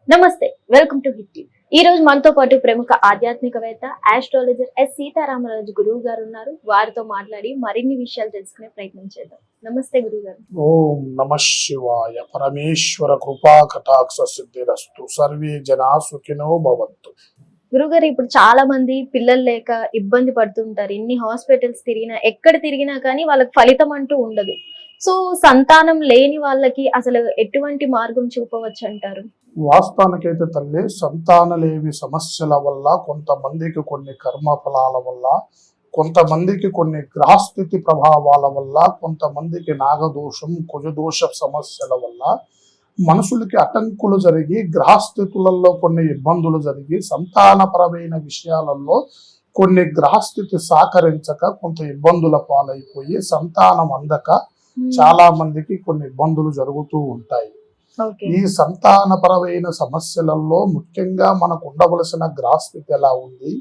నమస్తే, welcome to hit TV. ఈ రోజు మనతో పాటు ప్రముఖ ఆధ్యాత్మికవేత్త ఆస్ట్రాలజర్ ఎస్ సీతారామరాజు గురువు గారు ఉన్నారు. వారితో మాట్లాడి మరిన్ని విషయాలు తెలుసుకునే ప్రయత్నం చేద్దాం. నమస్తే గురువు గారు. ఓం నమ శివాయ. పరమేశ్వర కృపా కటాక్ష సిద్ధిరస్తు. సర్వే జనా సుఖినో భవంతు. గురుగారు, ఇప్పుడు చాలా మంది పిల్లలు లేక ఇబ్బంది పడుతుంటారు. ఎన్ని హాస్పిటల్స్ తిరిగినా, ఎక్కడ తిరిగినా కానీ వాళ్ళకి ఫలితం అంటూ ఉండదు. సో సంతానం లేని వాళ్ళకి అసలు ఎటువంటి మార్గం చూపవచ్చు అంటారు? వాస్తవానికైతే తల్లి, సంతానలేవి సమస్యల వల్ల, కొంతమందికి కొన్ని కర్మ ఫలాల వల్ల, కొంతమందికి కొన్ని గ్రహస్థితి ప్రభావాల వల్ల, కొంతమందికి నాగదోషం కుజదోష సమస్యల వల్ల మనుషులకి అటంకులు జరిగి, గ్రహస్థితులలో కొన్ని ఇబ్బందులు జరిగి, సంతానపరమైన విషయాలలో కొన్ని గ్రహస్థితి సహకరించక కొంత ఇబ్బందుల పాలైపోయి సంతానం అందక చాలా మందికి కొన్ని ఇబ్బందులు జరుగుతూ ఉంటాయి. ఈ సంతానపరమైన సమస్యలలో ముఖ్యంగా మనకు ఉండవలసిన గ్రహస్థితి ఎలా ఉంది,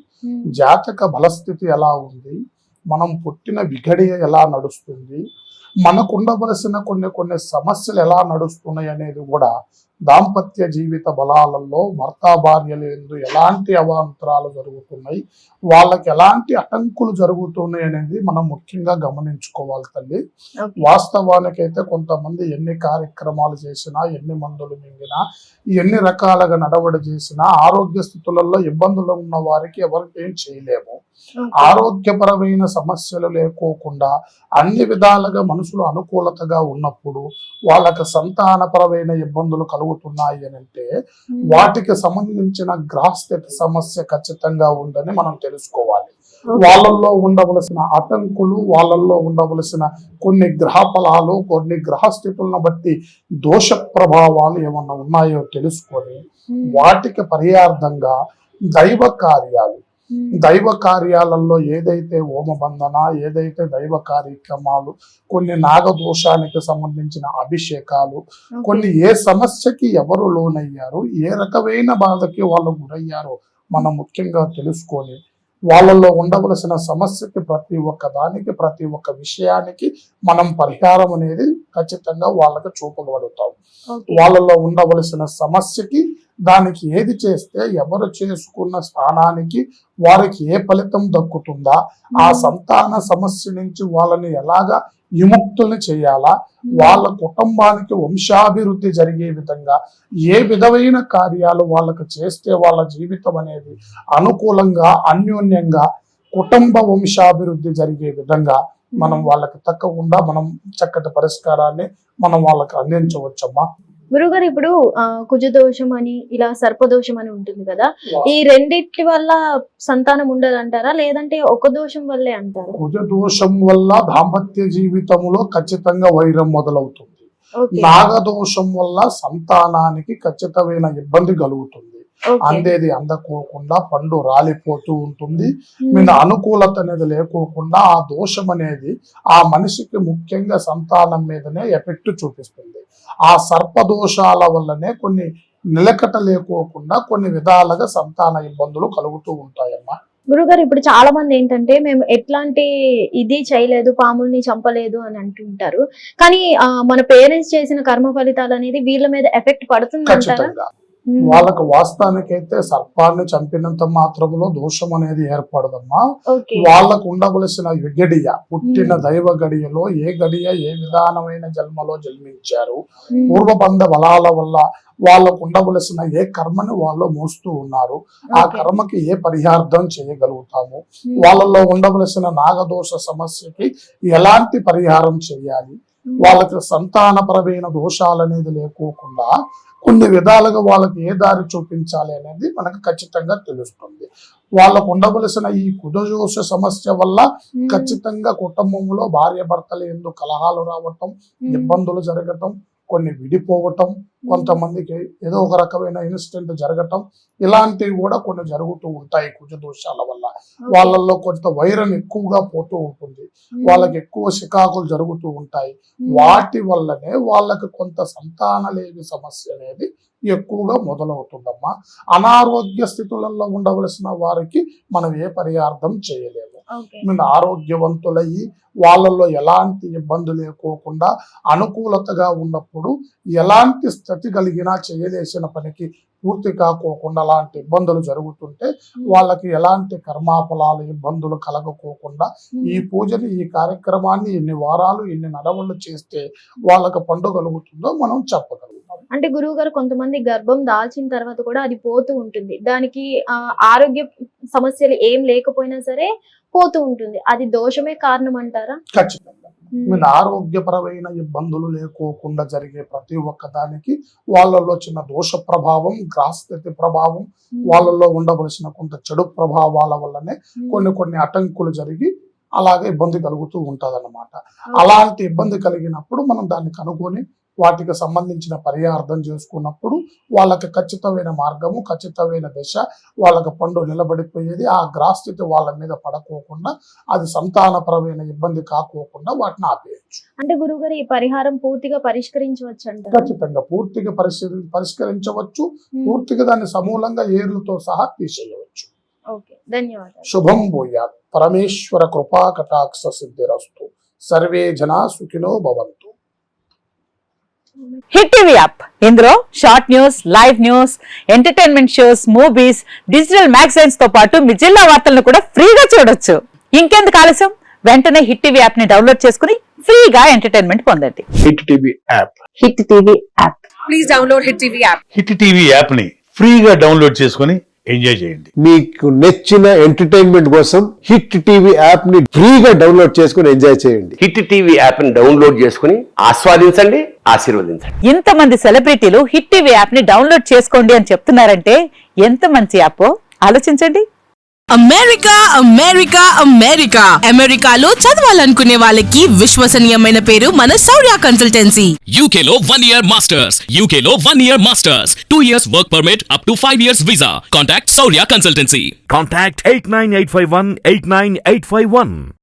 జాతక బలస్థితి ఎలా ఉంది, మనం పుట్టిన విఘడియ ఎలా నడుస్తుంది, మనకు ఉండవలసిన కొన్ని సమస్యలు ఎలా నడుస్తున్నాయి అనేది కూడా, దాంపత్య జీవిత బలాలలో భర్త భార్యలందు ఎలాంటి అవాంతరాలు జరుగుతున్నాయి, వాళ్ళకి ఎలాంటి అటంకులు జరుగుతున్నాయి అనేది మనం ముఖ్యంగా గమనించుకోవాలి తల్లి. వాస్తవానికైతే కొంతమంది ఎన్ని కార్యక్రమాలు చేసినా, ఎన్ని మందులు మింగినా, ఎన్ని రకాలుగా నడవడి చేసినా ఆరోగ్య స్థితులలో ఇబ్బందులు ఉన్న వారికి ఎవరికి ఏం చేయలేము. ఆరోగ్యపరమైన సమస్యలు లేకోకుండా అన్ని విధాలుగా మనుషులు అనుకూలతగా ఉన్నప్పుడు వాళ్ళకి సంతానపరమైన ఇబ్బందులు కలుగుతున్నాయి అని అంటే వాటికి సంబంధించిన గ్రహస్థితి సమస్య ఖచ్చితంగా ఉందని మనం తెలుసుకోవాలి. వాళ్ళల్లో ఉండవలసిన అటంకులు, వాళ్ళల్లో ఉండవలసిన కొన్ని గ్రహ ఫలాలు, కొన్ని గ్రహస్థితులను బట్టి దోష ప్రభావాలు ఏమన్నా ఉన్నాయో తెలుసుకొని వాటికి పర్యార్థంగా దైవ కార్యాలలో ఏదైతే హోమబంధన, ఏదైతే దైవ కార్యక్రమాలు, కొన్ని నాగదోషానికి సంబంధించిన అభిషేకాలు, కొన్ని ఏ సమస్యకి ఎవరు లోనయ్యారు, ఏ రకమైన బాధకి వాళ్ళు గురయ్యారో మనం ముఖ్యంగా తెలుసుకొని వాళ్ళల్లో ఉండవలసిన సమస్యకి ప్రతి ఒక్క దానికి, ప్రతి ఒక్క విషయానికి మనం పరిహారం అనేది ఖచ్చితంగా వాళ్ళకి చూపగలుగుతాం. వాళ్ళల్లో ఉండవలసిన సమస్యకి దానికి ఏది చేస్తే ఎవరు చేసుకున్న స్థానానికి వారికి ఏ ఫలితం దక్కుతుందా, ఆ సంతాన సమస్య నుంచి వాళ్ళని ఎలాగా విముక్తుల్ని చేయాలా, వాళ్ళ కుటుంబానికి వంశాభివృద్ధి జరిగే విధంగా ఏ విధమైన కార్యాలు వాళ్ళకి చేస్తే వాళ్ళ జీవితం అనేది అనుకూలంగా, అన్యోన్యంగా, కుటుంబ వంశాభివృద్ధి జరిగే విధంగా మనం వాళ్ళకి తక్కకుండా మనం చక్కటి పరిష్కారాన్ని మనం వాళ్ళకి అందించవచ్చమ్మా. గురుగారు, ఇప్పుడు కుజదోషం అని, ఇలా సర్పదోషం అని ఉంటుంది కదా, ఈ రెండిటి వల్ల సంతానం ఉండదు అంటారా, లేదంటే ఒక దోషం వల్లే అంటారా? కుజదోషం వల్ల దాంపత్య జీవితంలో ఖచ్చితంగా వైరం మొదలవుతుంది. నాగదోషం వల్ల సంతానానికి ఖచ్చితమైన ఇబ్బంది కలుగుతుంది. అందేది అందకోకుండా పండు రాలిపోతూ ఉంటుంది. మీద అనుకూలత అనేది లేకోకుండా ఆ దోషం అనేది ఆ మనిషికి ముఖ్యంగా సంతానం మీదనే ఎఫెక్ట్ చూపిస్తుంది. ఆ సర్పదోషాల వల్లనే కొన్ని నిలకట లేకోకుండా కొన్ని విధాలుగా సంతాన ఇబ్బందులు కలుగుతూ ఉంటాయమ్మా. గురుగారు, ఇప్పుడు చాలా మంది ఏంటంటే మేము ఎట్లాంటి ఇది చేయలేదు, పాముల్ని చంపలేదు అని అంటుంటారు. కానీ మన పేరెంట్స్ చేసిన కర్మ ఫలితాలు అనేది వీళ్ళ మీద ఎఫెక్ట్ పడుతుంది అంటారా? వాళ్ళకు వాస్తవానికైతే సర్పాన్ని చంపినంత మాత్రంలో దోషం అనేది ఏర్పడదమ్మా. వాళ్ళకు ఉండవలసిన గడియ, పుట్టిన దైవ గడియలో ఏ గడియ ఏ విధానమైన జన్మలో జన్మించారు, పూర్వబంధ బలాల వల్ల వాళ్ళకు ఉండవలసిన ఏ కర్మని వాళ్ళు మోస్తూ ఉన్నారు, ఆ కర్మకి ఏ పరిహార్థం చేయగలుగుతాము, వాళ్ళలో ఉండవలసిన నాగదోష సమస్యకి ఎలాంటి పరిహారం చేయాలి, వాళ్ళకి సంతానపరమైన దోషాలు అనేది లేకోకుండా కొన్ని విధాలుగా వాళ్ళకి ఏ దారి చూపించాలి అనేది మనకు ఖచ్చితంగా తెలుస్తుంది. వాళ్ళకు ఉండవలసిన ఈ కుజదోష సమస్య వల్ల ఖచ్చితంగా కుటుంబంలో భార్య భర్తలు ఎందుకు కలహాలు రావటం, ఇబ్బందులు జరగటం, కొన్ని విడిపోవటం, కొంతమందికి ఏదో ఒక రకమైన ఇన్సిడెంట్ జరగటం, ఇలాంటివి కూడా కొన్ని జరుగుతూ ఉంటాయి. కుజదోషాల వల్ల వాళ్ళల్లో కొంత వైరం ఎక్కువగా పోతూ ఉంటుంది, వాళ్ళకి ఎక్కువ చికాకులు జరుగుతూ ఉంటాయి. వాటి వల్లనే వాళ్ళకి కొంత సంతానలేని సమస్య అనేది ఎక్కువగా మొదలవుతుందమ్మా. అనారోగ్య స్థితులలో ఉండవలసిన వారికి మనం ఏ పరిహార్థం చేయలేము. ఆరోగ్యవంతులయ్యి వాళ్ళల్లో ఎలాంటి ఇబ్బంది లేకోకుండా అనుకూలతగా ఉన్నప్పుడు ఎలాంటి స్థితి కలిగినా చేయలేసిన పనికి పూర్తి కాకోకుండా అలాంటి ఇబ్బందులు జరుగుతుంటే వాళ్ళకి ఎలాంటి కర్మాఫలాలు ఇబ్బందులు కలగకోకుండా ఈ పూజని ఈ కార్యక్రమాన్ని ఎన్ని వారాలు ఎన్ని నడవళ్ళు చేస్తే వాళ్ళకి పండుగ కలుగుతుందో మనం చెప్పగలుగుతాం. అంటే గురువు గారు కొంతమంది గర్భం దాల్చిన తర్వాత కూడా అది పోతూ ఉంటుంది, దానికి ఆరోగ్య సమస్యలు ఏం లేకపోయినా సరే పోతూ ఉంటుంది, అది దోషమే కారణం అంటారా? ఖచ్చితంగా మీరు ఆరోగ్యపరమైన ఇబ్బందులు లేకోకుండా జరిగే ప్రతి ఒక్క దానికి వాళ్ళల్లో చిన్న దోష ప్రభావం, గ్రహస్థితి ప్రభావం, వాళ్ళల్లో ఉండవలసిన కొంత చెడు ప్రభావాల వల్లనే కొన్ని అటంకులు జరిగి అలాగే ఇబ్బంది కలుగుతూ ఉంటదన్నమాట. అలాంటి ఇబ్బంది కలిగినప్పుడు మనం దాన్ని కనుగొని వాటికి సంబంధించిన పరిహార్థం చేసుకున్నప్పుడు వాళ్ళకి ఖచ్చితమైన మార్గము, ఖచ్చితమైన దిశ, వాళ్ళకి పండు నిలబడిపోయేది, ఆ గ్రహస్థితి వాళ్ళ మీద పడకోకుండా అది సంతానపరమైన ఇబ్బంది కాకోకుండా వాటిని ఆపేయచ్చు. అంటే గురువుగారు ఈ పరిహారం పూర్తిగా పరిష్కరించవచ్చు అంటారు? ఖచ్చితంగా పూర్తిగా పరిష్కరించవచ్చు, పూర్తిగా దాన్ని సమూలంగా ఏర్లతో సహా తీసేయవచ్చు. ఓకే, ధన్యవాదాలు. శుభం భూయాత్. పరమేశ్వర కృపా కటాక్ష సిద్ధిరస్తు. సర్వే జనా సుఖినో భవంతు. హిట్ టీవీ యాప్ ఇందులో short news, live news, entertainment shows, movies, digital magazines తో పాటు మీ జిల్లా వార్తలను కూడా ఫ్రీగా చూడొచ్చు. ఇంకెందుకు ఆలస్యం, వెంటనే హిట్ టీవీ యాప్ ని డౌన్లోడ్ చేసుకుని ఫ్రీగా ఎంటర్టైన్మెంట్ పొందండి. Hit TV app. Hit TV app. Please download hit TV app. Hit TV app ని ఫ్రీగా డౌన్లోడ్ చేసుకుని ఎంజాయ్ చేయండి. మీకు నచ్చిన ఎంటర్టైన్మెంట్ కోసం హిట్ టీవీ యాప్ ని ఫ్రీగా డౌన్లోడ్ చేసుకుని ఎంజాయ్ చేయండి. హిట్ టీవీ యాప్ ని డౌన్లోడ్ చేసుకుని ఆస్వాదించండి, ఆశీర్వదించండి. ఇంతమంది సెలబ్రిటీలు హిట్ టీవీ యాప్ ని డౌన్లోడ్ చేసుకోండి అని చెప్తున్నారంటే ఎంత మంచి యాప్ ఆలోచించండి. అమెరికా అమెరికా అమెరికా అమెరికాలో చదవాలనుకునే వాళ్ళకి విశ్వసనీయమైన పేరు మన శౌర్య కన్సల్టెన్సీ. UK లో 1 year masters. UK లో 1 year masters. 2 years work permit up to 5 years visa. Contact Saurya Consultancy. Contact 89851 89851.